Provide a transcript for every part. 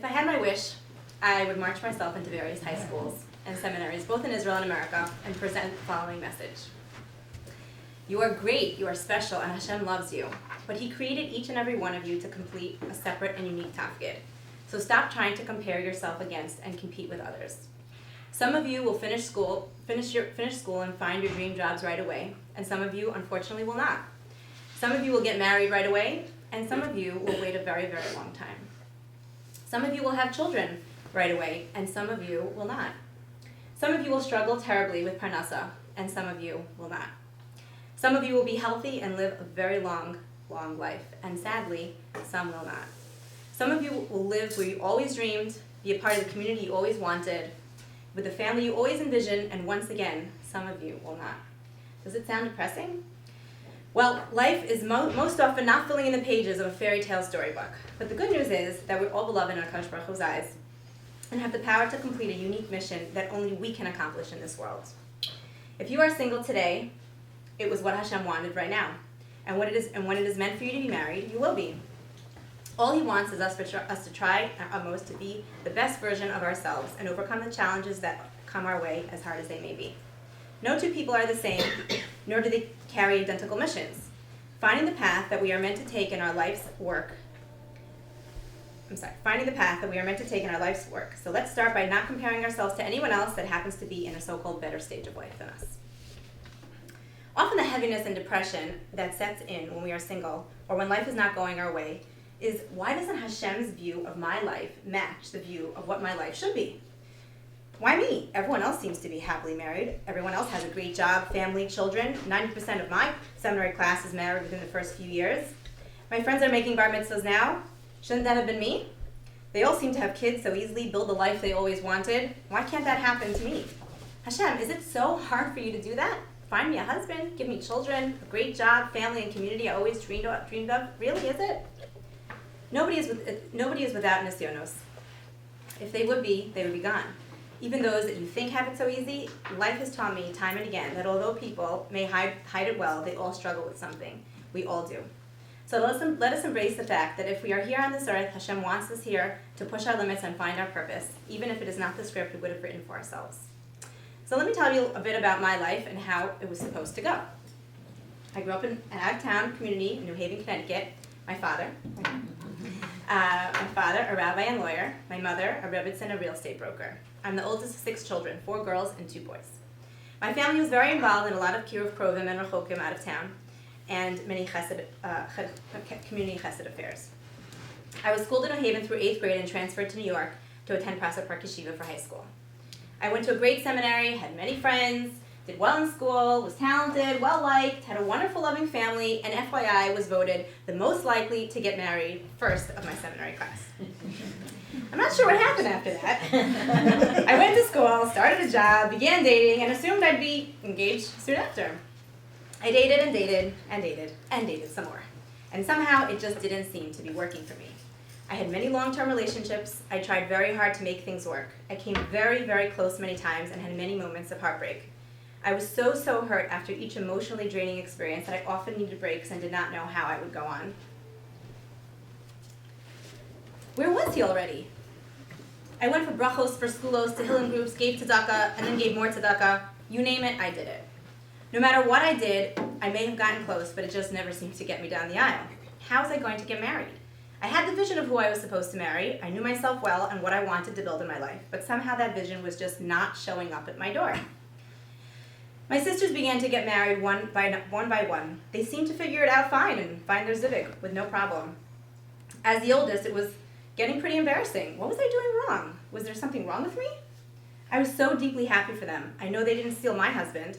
If I had my wish, I would march myself into various high schools and seminaries, both in Israel and America, and present the following message. You are great, you are special, and Hashem loves you. But He created each and every one of you to complete a separate and unique tafkid. So stop trying to compare yourself against and compete with others. Some of you will finish school and find your dream jobs right away, and some of you, unfortunately, will not. Some of you will get married right away, and some of you will wait a very, very long time. Some of you will have children right away, and some of you will not. Some of you will struggle terribly with parnasa, and some of you will not. Some of you will be healthy and live a very long, long life, and sadly, some will not. Some of you will live where you always dreamed, be a part of the community you always wanted, with the family you always envisioned, and once again, some of you will not. Does it sound depressing? Well, life is most often not filling in the pages of a fairy tale storybook. But the good news is that we're all beloved in HaKadosh Baruch Hu's eyes and have the power to complete a unique mission that only we can accomplish in this world. If you are single today, it was what Hashem wanted right now. And when it is meant for you to be married, you will be. All He wants is us to try our utmost to be the best version of ourselves and overcome the challenges that come our way, as hard as they may be. No two people are the same, nor do they carry identical missions. Finding the path that we are meant to take in our life's work. Finding the path that we are meant to take in our life's work. So let's start by not comparing ourselves to anyone else that happens to be in a so-called better stage of life than us. Often the heaviness and depression that sets in when we are single or when life is not going our way is, why doesn't Hashem's view of my life match the view of what my life should be? Why me? Everyone else seems to be happily married. Everyone else has a great job, family, children. 90% of my seminary class is married within the first few years. My friends are making bar mitzvahs now. Shouldn't that have been me? They all seem to have kids so easily, build the life they always wanted. Why can't that happen to me? Hashem, is it so hard for you to do that? Find me a husband, give me children, a great job, family, and community I always dreamed of. Really, is it? Nobody is without nisyonos. If they would be gone. Even those that you think have it so easy, life has taught me time and again that although people may hide it well, they all struggle with something. We all do. So let us embrace the fact that if we are here on this earth, Hashem wants us here to push our limits and find our purpose, even if it is not the script we would have written for ourselves. So let me tell you a bit about my life and how it was supposed to go. I grew up in an out-of-town community in New Haven, Connecticut. My father, a rabbi and lawyer. My mother, a Rebbetzin, a real estate broker. I'm the oldest of 6 children, 4 girls and 2 boys. My family was very involved in a lot of kiruv krovim and rechokim out of town, and many community chesed affairs. I was schooled in New Haven through 8th grade and transferred to New York to attend Prasad Park Yeshiva for high school. I went to a great seminary, had many friends, did well in school, was talented, well-liked, had a wonderful, loving family, and FYI was voted the most likely to get married first of my seminary class. I'm not sure what happened after that. I went to school, started a job, began dating, and assumed I'd be engaged soon after. I dated and dated and dated and dated some more. And somehow it just didn't seem to be working for me. I had many long-term relationships. I tried very hard to make things work. I came very, very close many times and had many moments of heartbreak. I was so hurt after each emotionally draining experience that I often needed breaks and did not know how I would go on. Where was he already? I went for brachos, for skulos, to Hillen groups, gave tzedakah, and then gave more tzedakah. You name it, I did it. No matter what I did, I may have gotten close, but it just never seemed to get me down the aisle. How was I going to get married? I had the vision of who I was supposed to marry. I knew myself well and what I wanted to build in my life, but somehow that vision was just not showing up at my door. My sisters began to get married one by one. They seemed to figure it out fine and find their zivug with no problem. As the oldest, it was getting pretty embarrassing. What was I doing wrong? Was there something wrong with me? I was so deeply happy for them. I know they didn't steal my husband.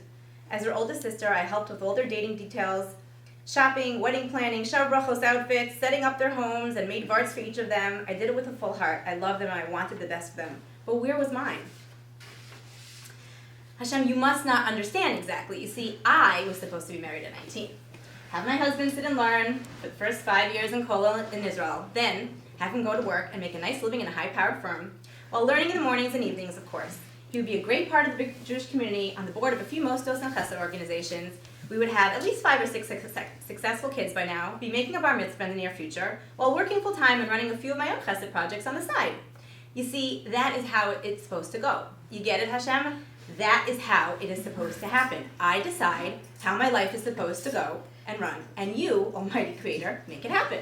As their oldest sister, I helped with all their dating details, shopping, wedding planning, shav brachos outfits, setting up their homes, and made varts for each of them. I did it with a full heart. I loved them and I wanted the best for them. But where was mine? Hashem, you must not understand exactly. You see, I was supposed to be married at 19. Have my husband sit and learn for the first 5 years in Kollel in Israel. Then have him go to work and make a nice living in a high-powered firm, while learning in the mornings and evenings, of course. He would be a great part of the big Jewish community, on the board of a few Mosdos and Chesed organizations. We would have at least 5 or 6 successful kids by now, be making a bar mitzvah in the near future, while working full-time and running a few of my own Chesed projects on the side. You see, that is how it's supposed to go. You get it, Hashem? That is how it is supposed to happen. I decide how my life is supposed to go and run, and you, Almighty Creator, make it happen.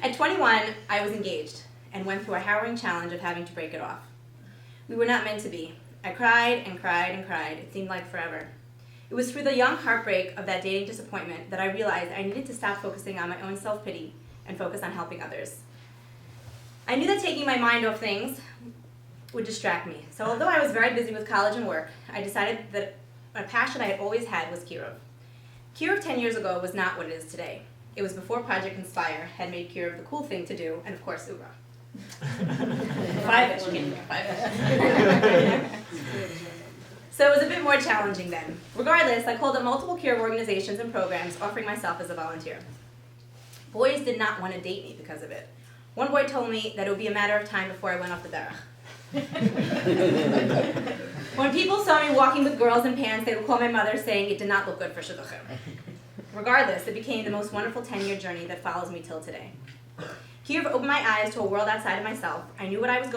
At 21, I was engaged and went through a harrowing challenge of having to break it off. We were not meant to be. I cried and cried and cried. It seemed like forever. It was through the young heartbreak of that dating disappointment that I realized I needed to stop focusing on my own self-pity and focus on helping others. I knew that taking my mind off things would distract me. So although I was very busy with college and work, I decided that a passion I had always had was Kiruv. Kiruv 10 years ago was not what it is today. It was before Project Inspire had made Kiruv the cool thing to do, and of course, Oorah. Five-ish, five-ish. So it was a bit more challenging then. Regardless, I called up multiple Kiruv organizations and programs, offering myself as a volunteer. Boys did not want to date me because of it. One boy told me that it would be a matter of time before I went off the derech. When people saw me walking with girls in pants, they would call my mother saying it did not look good for Shidduchim. Regardless, it became the most wonderful 10-year journey that follows me till today. Kiruv opened my eyes to a world outside of myself. I knew what I was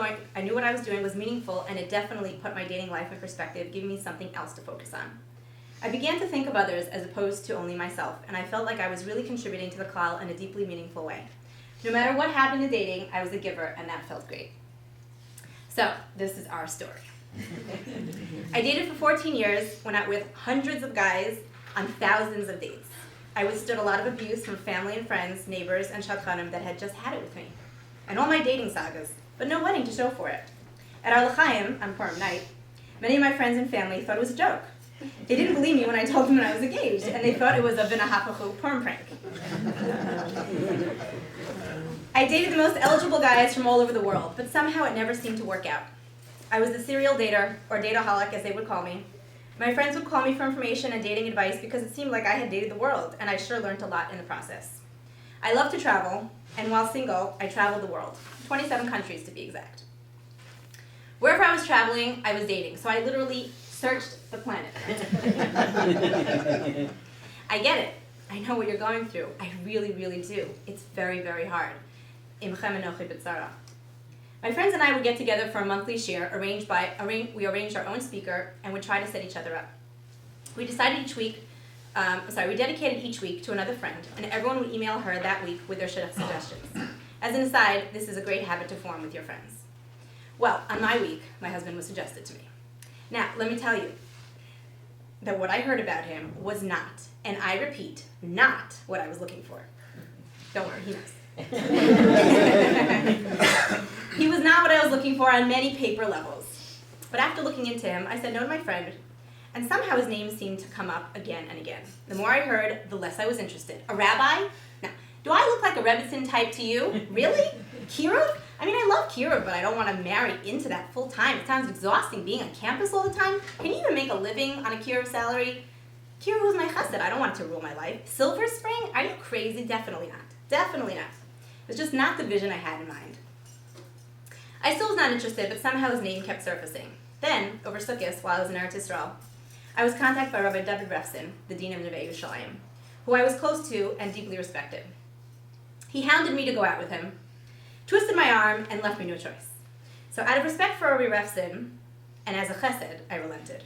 doing was meaningful, and it definitely put my dating life in perspective, giving me something else to focus on. I began to think of others as opposed to only myself, and I felt like I was really contributing to the klal in a deeply meaningful way. No matter what happened in dating, I was a giver, and that felt great. So, this is our story. I dated for 14 years, went out with hundreds of guys on thousands of dates. I withstood a lot of abuse from family and friends, neighbors, and shadchanim that had just had it with me, and all my dating sagas, but no wedding to show for it. At our l'chaim, on Purim night, many of my friends and family thought it was a joke. They didn't believe me when I told them that I was engaged, and they thought it was a v'nahapachu Purim prank. I dated the most eligible guys from all over the world, but somehow it never seemed to work out. I was the serial dater, or dataholic as they would call me. My friends would call me for information and dating advice because it seemed like I had dated the world, and I sure learned a lot in the process. I love to travel, and while single, I traveled the world, 27 countries to be exact. Wherever I was traveling, I was dating, so I literally searched the planet. I get it. I know what you're going through. I really, really do. It's very, very hard. My friends and I would get together for a monthly share, we arranged our own speaker, and would try to set each other up. We dedicated each week to another friend, and everyone would email her that week with their shidduch suggestions. As an aside, this is a great habit to form with your friends. Well, on my week, my husband was suggested to me. Now, let me tell you that what I heard about him was not, and I repeat, not what I was looking for. Don't worry, he knows. He was not what I was looking for on many paper levels. But after looking into him, I said no to my friend, and somehow his name seemed to come up again and again. The more I heard, the less I was interested. A rabbi? Now, do I look like a Rebbetzin type to you? Really? Kiruv? I mean, I love Kiruv, but I don't want to marry into that full time. It sounds exhausting being on campus all the time. Can you even make a living on a Kiruv salary? Kiruv was my chesed. I don't want it to rule my life. Silver Spring? Are you crazy? Definitely not. Definitely not. It was just not the vision I had in mind. I still was not interested, but somehow his name kept surfacing. Then, over Sukkot, while I was in Eretz Yisrael, I was contacted by Rabbi David Refson, the dean of Neve Yerushalayim, who I was close to and deeply respected. He hounded me to go out with him, twisted my arm, and left me no choice. So out of respect for Rabbi Refson, and as a chesed, I relented.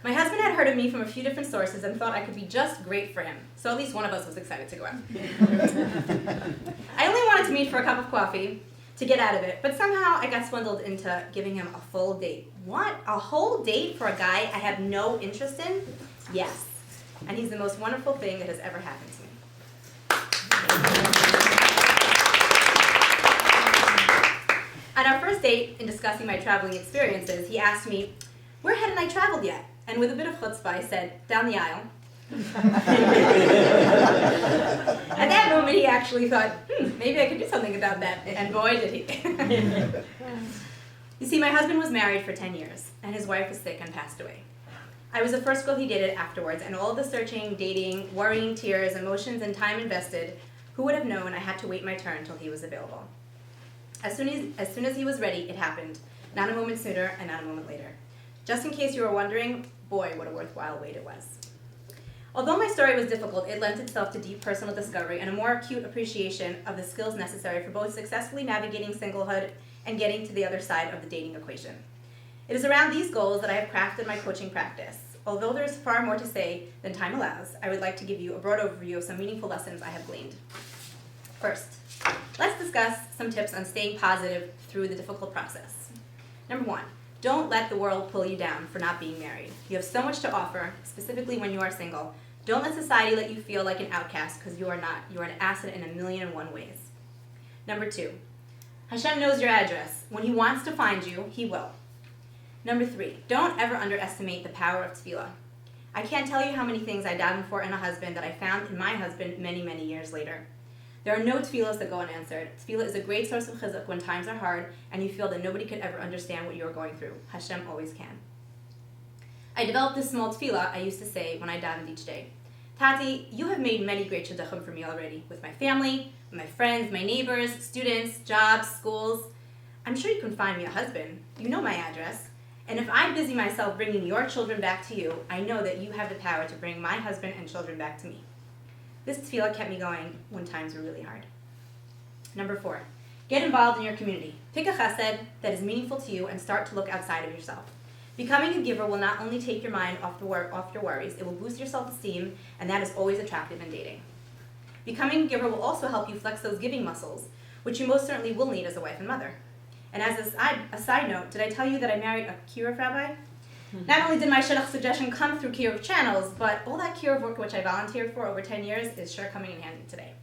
My husband had heard of me from a few different sources and thought I could be just great for him, so at least one of us was excited to go out. I only wanted to meet for a cup of coffee to get out of it, but somehow I got swindled into giving him a full date. What? A whole date for a guy I have no interest in? Yes. And he's the most wonderful thing that has ever happened to me. On our first date, in discussing my traveling experiences, he asked me, "Where hadn't I traveled yet?" And with a bit of chutzpah, I said, "Down the aisle." At that moment, he actually thought, maybe I could do something about that. And boy, did he. You see, my husband was married for 10 years, and his wife was sick and passed away. I was the first girl he dated afterwards, and all the searching, dating, worrying, tears, emotions, and time invested, who would have known I had to wait my turn until he was available. As soon as he was ready, it happened. Not a moment sooner and not a moment later. Just in case you were wondering, boy, what a worthwhile wait it was. Although my story was difficult, it lent itself to deep personal discovery and a more acute appreciation of the skills necessary for both successfully navigating singlehood and getting to the other side of the dating equation. It is around these goals that I have crafted my coaching practice. Although there is far more to say than time allows, I would like to give you a broad overview of some meaningful lessons I have gleaned. First, let's discuss some tips on staying positive through the difficult process. Number 1, don't let the world pull you down for not being married. You have so much to offer, specifically when you are single. Don't let society let you feel like an outcast, because you are not. You are an asset in 1,000,001 ways. Number 2, Hashem knows your address. When He wants to find you, He will. Number 3, don't ever underestimate the power of tefillah. I can't tell you how many things I davened for in a husband that I found in my husband many, many years later. There are no tefillahs that go unanswered. Tefillah is a great source of chizuk when times are hard and you feel that nobody could ever understand what you are going through. Hashem always can. I developed this small tefillah I used to say when I davened each day. Tati, you have made many great shidduchim for me already, with my family, with my friends, my neighbors, students, jobs, schools. I'm sure you can find me a husband. You know my address. And if I busy myself bringing your children back to you, I know that you have the power to bring my husband and children back to me. This tefillah kept me going when times were really hard. Number 4, get involved in your community. Pick a chesed that is meaningful to you and start to look outside of yourself. Becoming a giver will not only take your mind off your worries, it will boost your self-esteem, and that is always attractive in dating. Becoming a giver will also help you flex those giving muscles, which you most certainly will need as a wife and mother. And as a side note, did I tell you that I married a kiruv rabbi? Not only did my shidduch suggestion come through kiruv channels, but all that kiruv work which I volunteered for over 10 years is sure coming in handy today.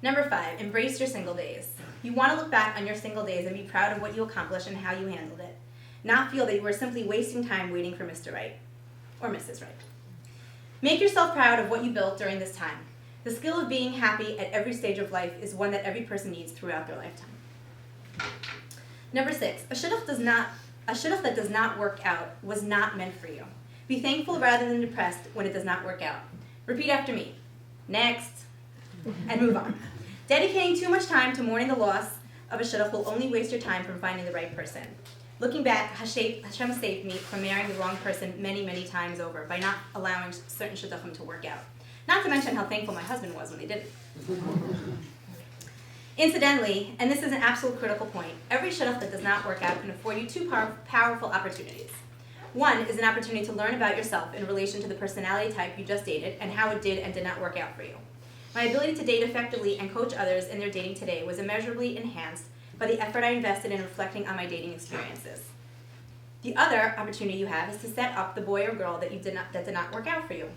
Number 5, embrace your single days. You want to look back on your single days and be proud of what you accomplished and how you handled it. Not feel that you were simply wasting time waiting for Mr. Right or Mrs. Right. Make yourself proud of what you built during this time. The skill of being happy at every stage of life is one that every person needs throughout their lifetime. Number 6, a shidduch that does not work out was not meant for you. Be thankful rather than depressed when it does not work out. Repeat after me. Next. And move on. Dedicating too much time to mourning the loss of a shidduch will only waste your time from finding the right person. Looking back, Hashem saved me from marrying the wrong person many, many times over by not allowing certain shidduchim to work out. Not to mention how thankful my husband was when they didn't. Incidentally, and this is an absolute critical point, every shidduch that does not work out can afford you two powerful opportunities. One is an opportunity to learn about yourself in relation to the personality type you just dated and how it did and did not work out for you. My ability to date effectively and coach others in their dating today was immeasurably enhanced by the effort I invested in reflecting on my dating experiences. The other opportunity you have is to set up the boy or girl that did not work out for you.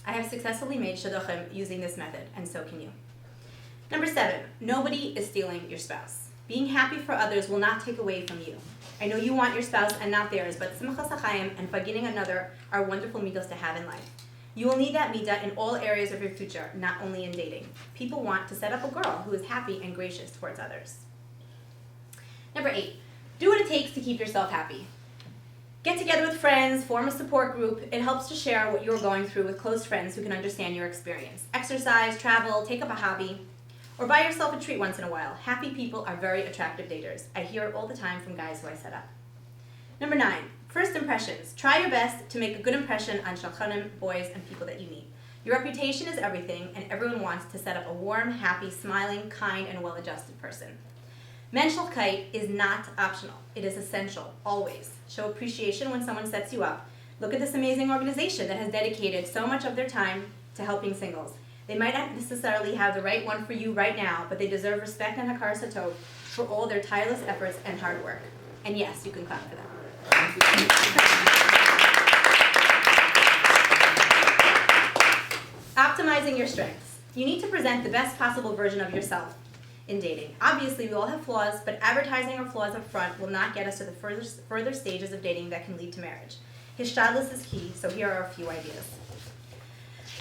I have successfully made shidduchim using this method, and so can you. Number 7, nobody is stealing your spouse. Being happy for others will not take away from you. I know you want your spouse and not theirs, but simchas hachayim and forgiving another are wonderful midos to have in life. You will need that midah in all areas of your future, not only in dating. People want to set up a girl who is happy and gracious towards others. Number 8, do what it takes to keep yourself happy. Get together with friends, form a support group. It helps to share what you're going through with close friends who can understand your experience. Exercise, travel, take up a hobby, or buy yourself a treat once in a while. Happy people are very attractive daters. I hear it all the time from guys who I set up. Number 9, first impressions. Try your best to make a good impression on shulchanim, boys, and people that you meet. Your reputation is everything, and everyone wants to set up a warm, happy, smiling, kind, and well-adjusted person. Menschlichkeit is not optional. It is essential, always. Show appreciation when someone sets you up. Look at this amazing organization that has dedicated so much of their time to helping singles. They might not necessarily have the right one for you right now, but they deserve respect and hakar satov for all their tireless efforts and hard work. And yes, you can clap for them. Optimizing your strengths. You need to present the best possible version of yourself in dating. Obviously, we all have flaws, but advertising our flaws up front will not get us to the further stages of dating that can lead to marriage. Hishtadlus is key, so here are a few ideas.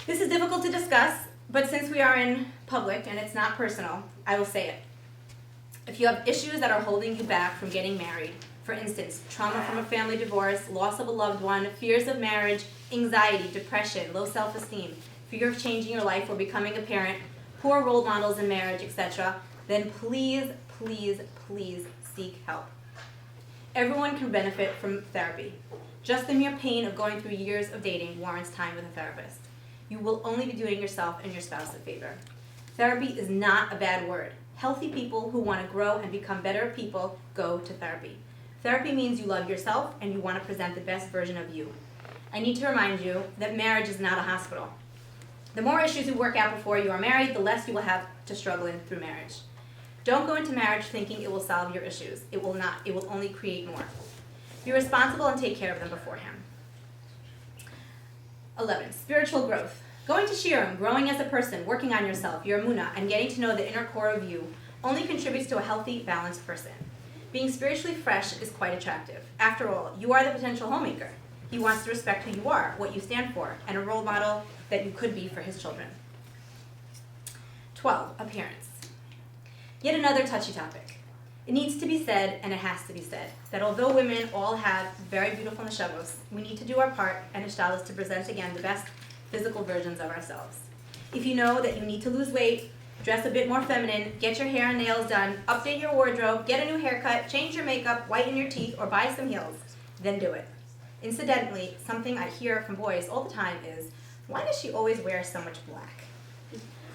This is difficult to discuss, but since we are in public and it's not personal, I will say it. If you have issues that are holding you back from getting married, for instance, trauma from a family divorce, loss of a loved one, fears of marriage, anxiety, depression, low self-esteem, fear of changing your life or becoming a parent, poor role models in marriage, etc., then please, please, please seek help. Everyone can benefit from therapy. Just the mere pain of going through years of dating warrants time with a therapist. You will only be doing yourself and your spouse a favor. Therapy is not a bad word. Healthy people who want to grow and become better people go to therapy. Therapy means you love yourself and you want to present the best version of you. I need to remind you that marriage is not a hospital. The more issues you work out before you are married, the less you will have to struggle in through marriage. Don't go into marriage thinking it will solve your issues. It will not. It will only create more. Be responsible and take care of them beforehand. 11. Spiritual growth. Going to Shiurim, growing as a person, working on yourself, your emunah, and getting to know the inner core of you only contributes to a healthy, balanced person. Being spiritually fresh is quite attractive. After all, you are the potential homemaker. He wants to respect who you are, what you stand for, and a role model that you could be for his children. 12. Appearance. Yet another touchy topic. It needs to be said, and it has to be said, that although women all have very beautiful neshavos, we need to do our part and ishtalos to present again the best physical versions of ourselves. If you know that you need to lose weight, dress a bit more feminine, get your hair and nails done, update your wardrobe, get a new haircut, change your makeup, whiten your teeth, or buy some heels, then do it. Incidentally, something I hear from boys all the time is, why does she always wear so much black?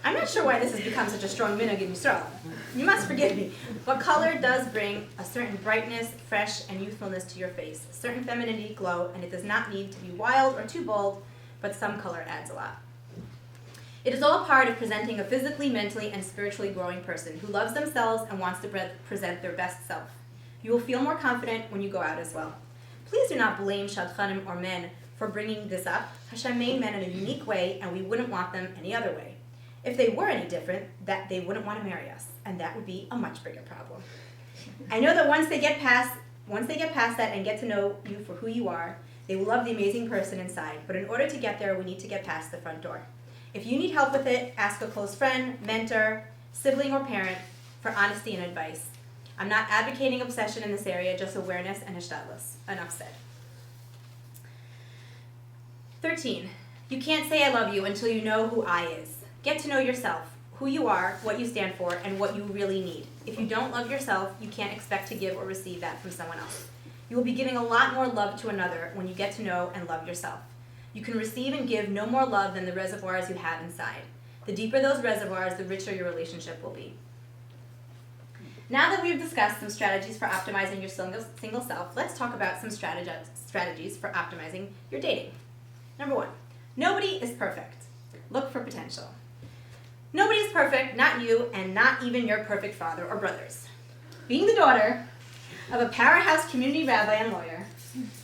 I'm not sure why this has become such a strong minhag in Yisrael. You must forgive me. But color does bring a certain brightness, fresh, and youthfulness to your face, a certain femininity glow, and it does not need to be wild or too bold, but some color adds a lot. It is all part of presenting a physically, mentally, and spiritually growing person who loves themselves and wants to present their best self. You will feel more confident when you go out as well. Please do not blame shadchanim or men for bringing this up. Hashem made men in a unique way, and we wouldn't want them any other way. If they were any different, that they wouldn't want to marry us, and that would be a much bigger problem. I know that once they get past that and get to know you for who you are, they will love the amazing person inside. But in order to get there, we need to get past the front door. If you need help with it, ask a close friend, mentor, sibling, or parent for honesty and advice. I'm not advocating obsession in this area, just awareness and hishtadlus. Enough said. 13. You can't say I love you until you know who I is. Get to know yourself, who you are, what you stand for, and what you really need. If you don't love yourself, you can't expect to give or receive that from someone else. You will be giving a lot more love to another when you get to know and love yourself. You can receive and give no more love than the reservoirs you have inside. The deeper those reservoirs, the richer your relationship will be. Now that we've discussed some strategies for optimizing your single self, let's talk about some strategies for optimizing your dating. Number 1, nobody is perfect. Look for potential. Nobody is perfect, not you, and not even your perfect father or brothers. Being the daughter of a powerhouse community rabbi and lawyer,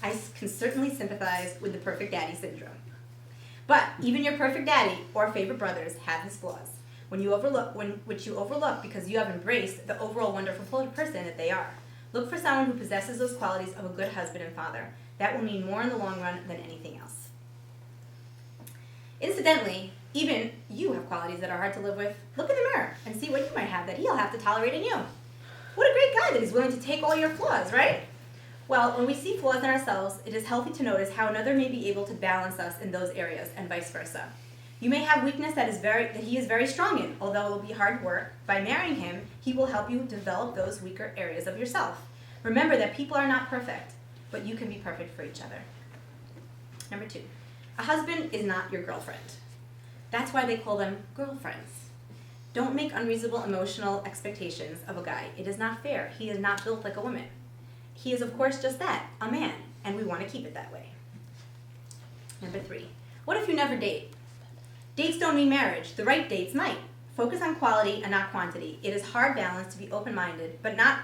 I can certainly sympathize with the perfect daddy syndrome. But even your perfect daddy or favorite brothers have his flaws, which you overlook because you have embraced the overall wonderful person that they are. Look for someone who possesses those qualities of a good husband and father. That will mean more in the long run than anything else. Incidentally, even you have qualities that are hard to live with. Look in the mirror and see what you might have that he'll have to tolerate in you. What a great guy that he's willing to take all your flaws, right? Well, when we see flaws in ourselves, it is healthy to notice how another may be able to balance us in those areas and vice versa. You may have weakness that he is very strong in, although it will be hard work. By marrying him, he will help you develop those weaker areas of yourself. Remember that people are not perfect, but you can be perfect for each other. Number 2, a husband is not your girlfriend. That's why they call them girlfriends. Don't make unreasonable emotional expectations of a guy. It is not fair. He is not built like a woman. He is, of course, just that, a man, and we want to keep it that way. Number 3, what if you never date? Dates don't mean marriage. The right dates might. Focus on quality and not quantity. It is hard balance to be open-minded, but not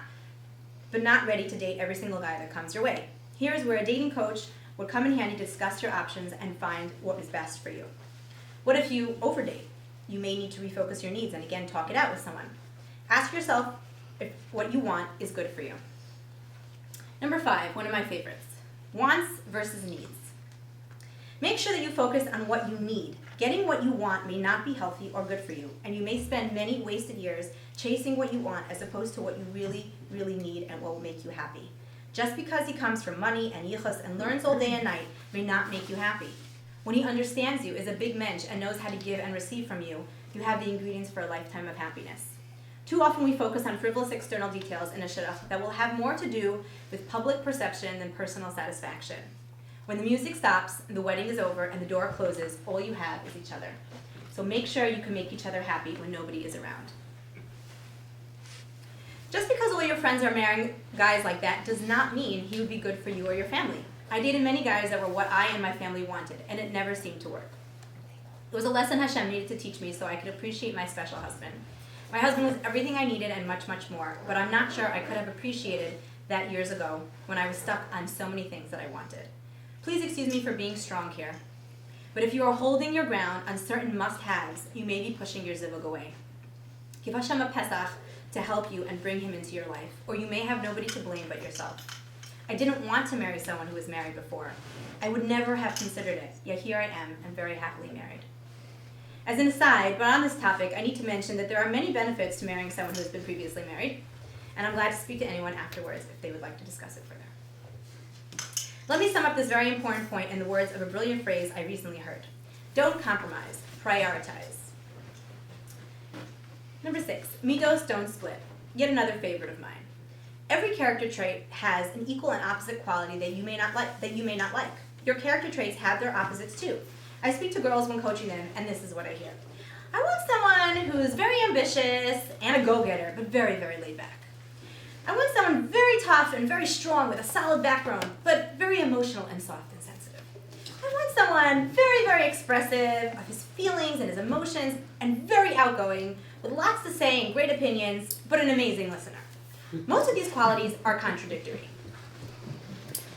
ready to date every single guy that comes your way. Here is where a dating coach would come in handy to discuss your options and find what is best for you. What if you overdate? You may need to refocus your needs and again talk it out with someone. Ask yourself if what you want is good for you. Number 5, one of my favorites. Wants versus needs. Make sure that you focus on what you need. Getting what you want may not be healthy or good for you, and you may spend many wasted years chasing what you want as opposed to what you really, really need and what will make you happy. Just because he comes from money and yichus and learns all day and night may not make you happy. When he understands you, is a big mensch, and knows how to give and receive from you, you have the ingredients for a lifetime of happiness. Too often we focus on frivolous external details in a shidduch that will have more to do with public perception than personal satisfaction. When the music stops, and the wedding is over, and the door closes, all you have is each other. So make sure you can make each other happy when nobody is around. Just because all your friends are marrying guys like that does not mean he would be good for you or your family. I dated many guys that were what I and my family wanted, and it never seemed to work. It was a lesson Hashem needed to teach me so I could appreciate my special husband. My husband was everything I needed and much, much more, but I'm not sure I could have appreciated that years ago when I was stuck on so many things that I wanted. Please excuse me for being strong here, but if you are holding your ground on certain must-haves, you may be pushing your zivug away. Give Hashem a Pesach to help you and bring him into your life, or you may have nobody to blame but yourself. I didn't want to marry someone who was married before. I would never have considered it, yet here I am and very happily married. As an aside, but on this topic, I need to mention that there are many benefits to marrying someone who has been previously married, and I'm glad to speak to anyone afterwards if they would like to discuss it further. Let me sum up this very important point in the words of a brilliant phrase I recently heard. Don't compromise, prioritize. Number 6, midos don't split. Yet another favorite of mine. Every character trait has an equal and opposite quality that you may not like. Your character traits have their opposites too. I speak to girls when coaching them, and this is what I hear. I want someone who's very ambitious and a go-getter, but very, very laid back. I want someone very tough and very strong with a solid background, but very emotional and soft and sensitive. I want someone very, very expressive of his feelings and his emotions, and very outgoing, with lots to say and great opinions, but an amazing listener. Most of these qualities are contradictory.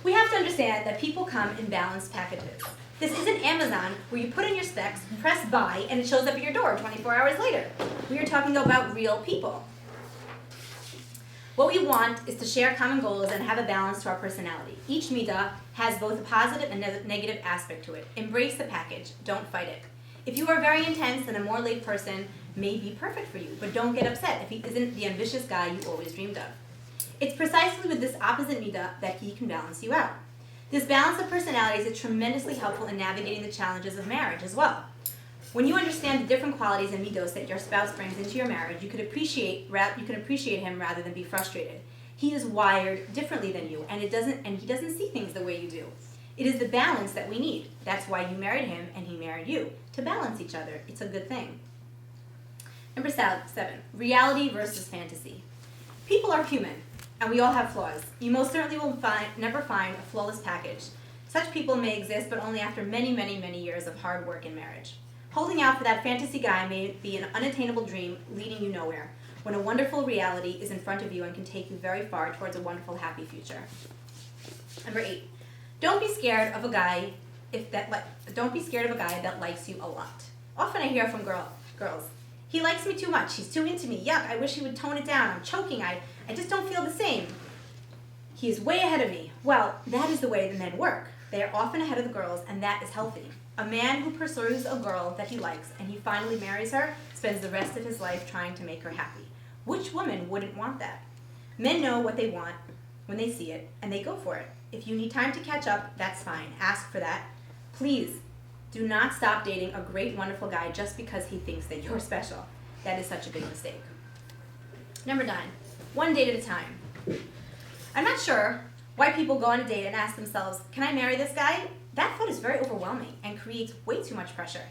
We have to understand that people come in balanced packages. This isn't Amazon where you put in your specs, press buy, and it shows up at your door 24 hours later. We are talking about real people. What we want is to share common goals and have a balance to our personality. Each midah has both a positive and negative aspect to it. Embrace the package. Don't fight it. If you are very intense, then a more laid person may be perfect for you, but don't get upset if he isn't the ambitious guy you always dreamed of. It's precisely with this opposite midah that he can balance you out. This balance of personalities is tremendously helpful in navigating the challenges of marriage as well. When you understand the different qualities and midos that your spouse brings into your marriage, you can appreciate him rather than be frustrated. He is wired differently than you, and he doesn't see things the way you do. It is the balance that we need. That's why you married him and he married you, to balance each other. It's a good thing. Number 7, reality versus fantasy. People are human, and we all have flaws. You most certainly will never find a flawless package. Such people may exist, but only after many, many, many years of hard work in marriage. Holding out for that fantasy guy may be an unattainable dream leading you nowhere, when a wonderful reality is in front of you and can take you very far towards a wonderful, happy future. Number 8, don't be scared of a guy that likes you a lot. Often I hear from girls, he likes me too much, he's too into me, yuck, I wish he would tone it down, I'm choking, I just don't feel the same. He is way ahead of me. Well, that is the way the men work. They are often ahead of the girls, and that is healthy. A man who pursues a girl that he likes and he finally marries her spends the rest of his life trying to make her happy. Which woman wouldn't want that? Men know what they want when they see it, and they go for it. If you need time to catch up, that's fine. Ask for that. Please, do not stop dating a great, wonderful guy just because he thinks that you're special. That is such a big mistake. Number 9, one date at a time. I'm not sure why people go on a date and ask themselves, can I marry this guy? That thought is very overwhelming and creates way too much pressure.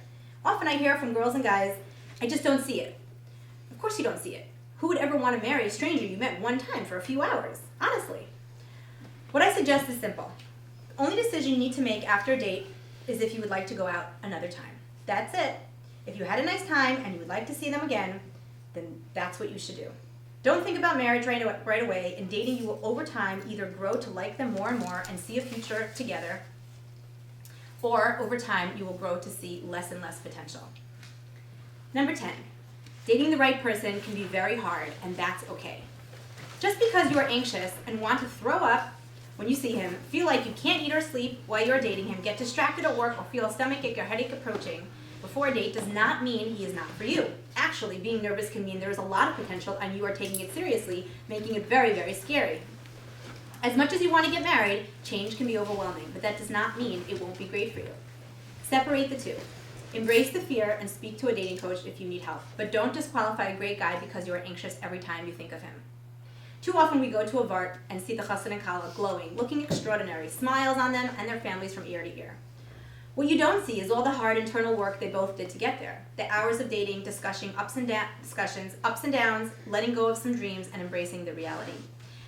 Often I hear from girls and guys, I just don't see it. Of course you don't see it. Who would ever want to marry a stranger you met one time for a few hours? Honestly. What I suggest is simple. The only decision you need to make after a date is if you would like to go out another time. That's it. If you had a nice time and you would like to see them again, then that's what you should do. Don't think about marriage right away. In dating, you will over time either grow to like them more and more and see a future together, or over time you will grow to see less and less potential. Number 10, dating the right person can be very hard, and that's okay. Just because you are anxious and want to throw up when you see him, feel like you can't eat or sleep while you're dating him, get distracted at work, or feel a stomachache or headache approaching before a date does not mean he is not for you. Actually, being nervous can mean there is a lot of potential and you are taking it seriously, making it very, very scary. As much as you want to get married, change can be overwhelming, but that does not mean it won't be great for you. Separate the two. Embrace the fear and speak to a dating coach if you need help, but don't disqualify a great guy because you are anxious every time you think of him. Too often we go to a vart and see the chassid and kala glowing, looking extraordinary, smiles on them and their families from ear to ear. What you don't see is all the hard internal work they both did to get there. The hours of dating, discussing discussions, ups and downs, letting go of some dreams, and embracing the reality.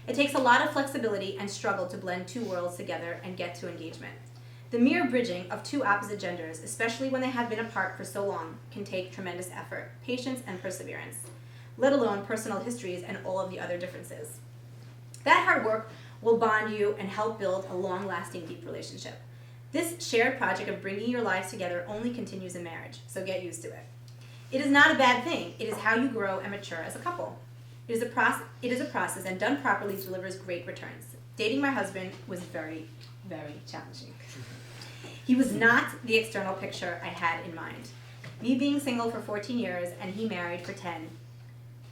It takes a lot of flexibility and struggle to blend two worlds together and get to engagement. The mere bridging of two opposite genders, especially when they have been apart for so long, can take tremendous effort, patience, and perseverance, let alone personal histories and all of the other differences. That hard work will bond you and help build a long-lasting, deep relationship. This shared project of bringing your lives together only continues in marriage, so get used to it. It is not a bad thing. It is how you grow and mature as a couple. It is a process, and done properly delivers great returns. Dating my husband was very, very challenging. He was not the external picture I had in mind. Me being single for 14 years and he married for 10,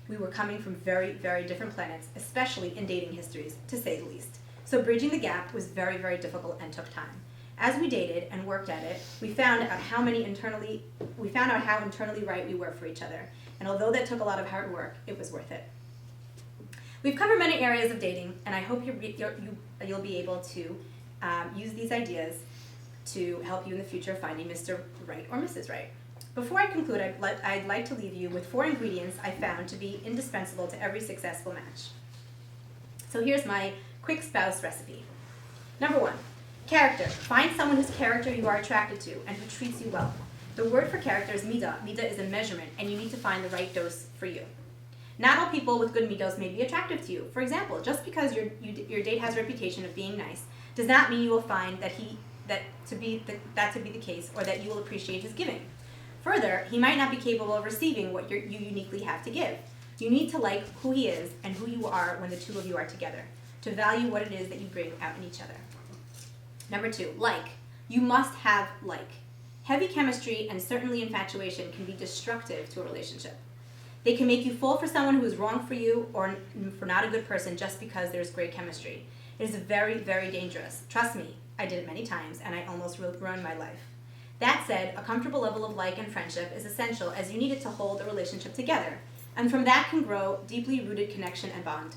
we were coming from very, very different planets, especially in dating histories, to say the least. So bridging the gap was very, very difficult and took time. As we dated and worked at it, we found out how internally right we were for each other. And although that took a lot of hard work, it was worth it. We've covered many areas of dating, and I hope you'll be able to use these ideas to help you in the future finding Mr. Right or Mrs. Right. Before I conclude, I'd like to leave you with 4 ingredients I found to be indispensable to every successful match. So here's my quick spouse recipe. Number 1, character. Find someone whose character you are attracted to and who treats you well. The word for character is midah. Midah is a measurement, and you need to find the right dose for you. Not all people with good midos may be attractive to you. For example, just because your date has a reputation of being nice does not mean you will find that to be the case, or that you will appreciate his giving. Further, he might not be capable of receiving what you uniquely have to give. You need to like who he is and who you are when the two of you are together, to value what it is that you bring out in each other. Number 2, like. You must have like. Heavy chemistry and certainly infatuation can be destructive to a relationship. They can make you fall for someone who is wrong for you or for not a good person just because there's great chemistry. It is very, very dangerous. Trust me, I did it many times and I almost ruined my life. That said, a comfortable level of like and friendship is essential, as you need it to hold a relationship together. And from that can grow deeply rooted connection and bond.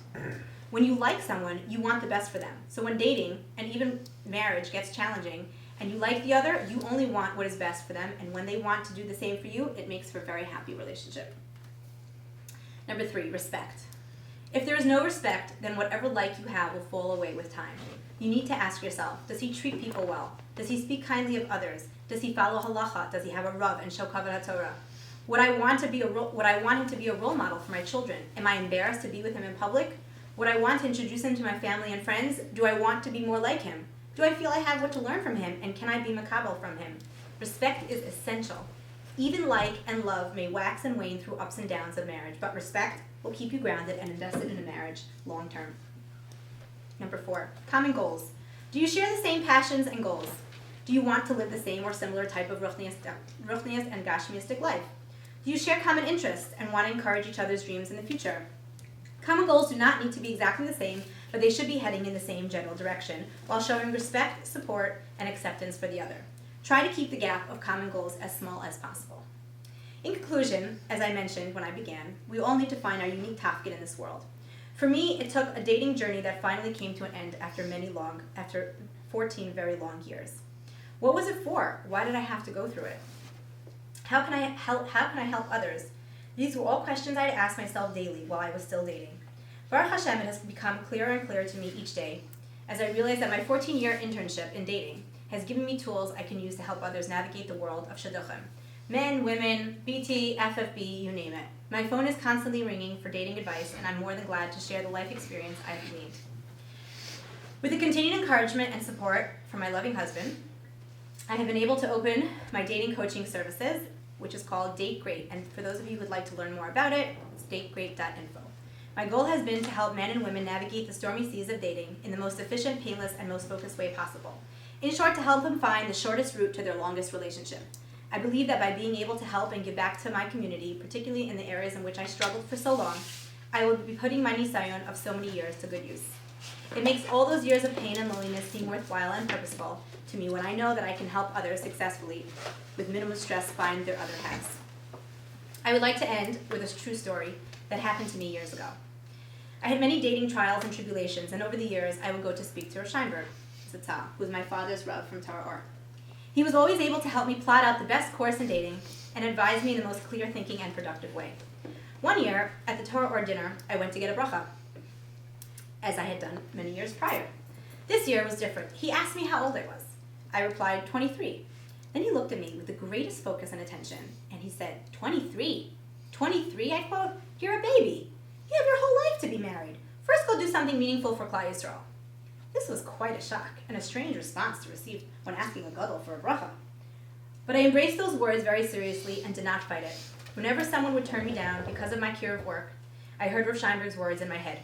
When you like someone, you want the best for them. So when dating, and even marriage, gets challenging, and you like the other, you only want what is best for them, and when they want to do the same for you, it makes for a very happy relationship. Number 3, respect. If there is no respect, then whatever like you have will fall away with time. You need to ask yourself, does he treat people well? Does he speak kindly of others? Does he follow halacha? Does he have a rav and show kavod Torah? Would I want him to be a role model for my children? Am I embarrassed to be with him in public? Would I want to introduce him to my family and friends? Do I want to be more like him? Do I feel I have what to learn from him, and can I be makabel from him? Respect is essential. Even like and love may wax and wane through ups and downs of marriage, but respect will keep you grounded and invested in a marriage long term. Number 4, common goals. Do you share the same passions and goals? Do you want to live the same or similar type of ruchnius and gashmiistic life? Do you share common interests and want to encourage each other's dreams in the future? Common goals do not need to be exactly the same, but they should be heading in the same general direction, while showing respect, support, and acceptance for the other. Try to keep the gap of common goals as small as possible. In conclusion, as I mentioned when I began, we all need to find our unique tafkid in this world. For me, it took a dating journey that finally came to an end after 14 very long years. What was it for? Why did I have to go through it? How can I help others? These were all questions I had asked myself daily while I was still dating. Baruch Hashem, it has become clearer and clearer to me each day as I realize that my 14-year internship in dating has given me tools I can use to help others navigate the world of Shidduchim. Men, women, BT, FFB, you name it. My phone is constantly ringing for dating advice, and I'm more than glad to share the life experience I've gleaned. With the continued encouragement and support from my loving husband, I have been able to open my dating coaching services, which is called Date Great, and for those of you who would like to learn more about it, it's dategreat.info. My goal has been to help men and women navigate the stormy seas of dating in the most efficient, painless, and most focused way possible. In short, to help them find the shortest route to their longest relationship. I believe that by being able to help and give back to my community, particularly in the areas in which I struggled for so long, I will be putting my nisayon of so many years to good use. It makes all those years of pain and loneliness seem worthwhile and purposeful to me when I know that I can help others successfully, with minimum stress, find their other halves. I would like to end with a true story that happened to me years ago. I had many dating trials and tribulations, and over the years, I would go to speak to Rav Steinberg, Zatzal, who was my father's Rav from Oorah. He was always able to help me plot out the best course in dating and advise me in the most clear-thinking and productive way. One year, at the Oorah dinner, I went to get a bracha, as I had done many years prior. This year was different. He asked me how old I was. I replied, 23. Then he looked at me with the greatest focus and attention, and he said, 23? 23, I quote? You're a baby. You have your whole life to be married. First go do something meaningful for Klal Yisrael. This was quite a shock and a strange response to receive when asking a gadol for a bracha. But I embraced those words very seriously and did not fight it. Whenever someone would turn me down because of my cure of work, I heard Rav Steinberg's words in my head.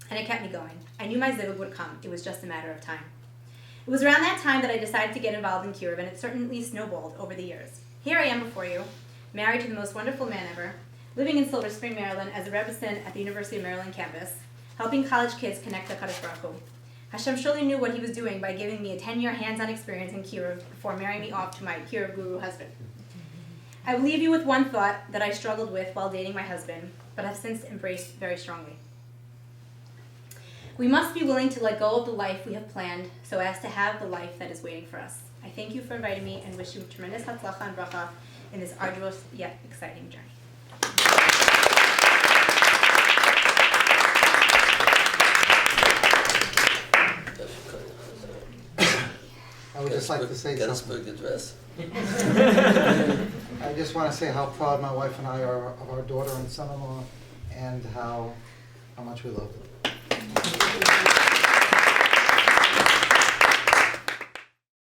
And it kept me going. I knew my zivug would come. It was just a matter of time. It was around that time that I decided to get involved in Kiruv, and it certainly snowballed over the years. Here I am before you, married to the most wonderful man ever, living in Silver Spring, Maryland as a Rebbetzin at the University of Maryland campus, helping college kids connect to Kadosh Baruch Hu. Hashem surely knew what he was doing by giving me a 10-year hands-on experience in Kiruv before marrying me off to my Kiruv guru husband. I will leave you with one thought that I struggled with while dating my husband, but have since embraced very strongly. We must be willing to let go of the life we have planned so as to have the life that is waiting for us. I thank you for inviting me and wish you tremendous hatzlacha and bracha in this arduous yet exciting journey. I would just like to say something. Address. I just want to say how proud my wife and I are of our daughter and son-in-law, and how much we love them.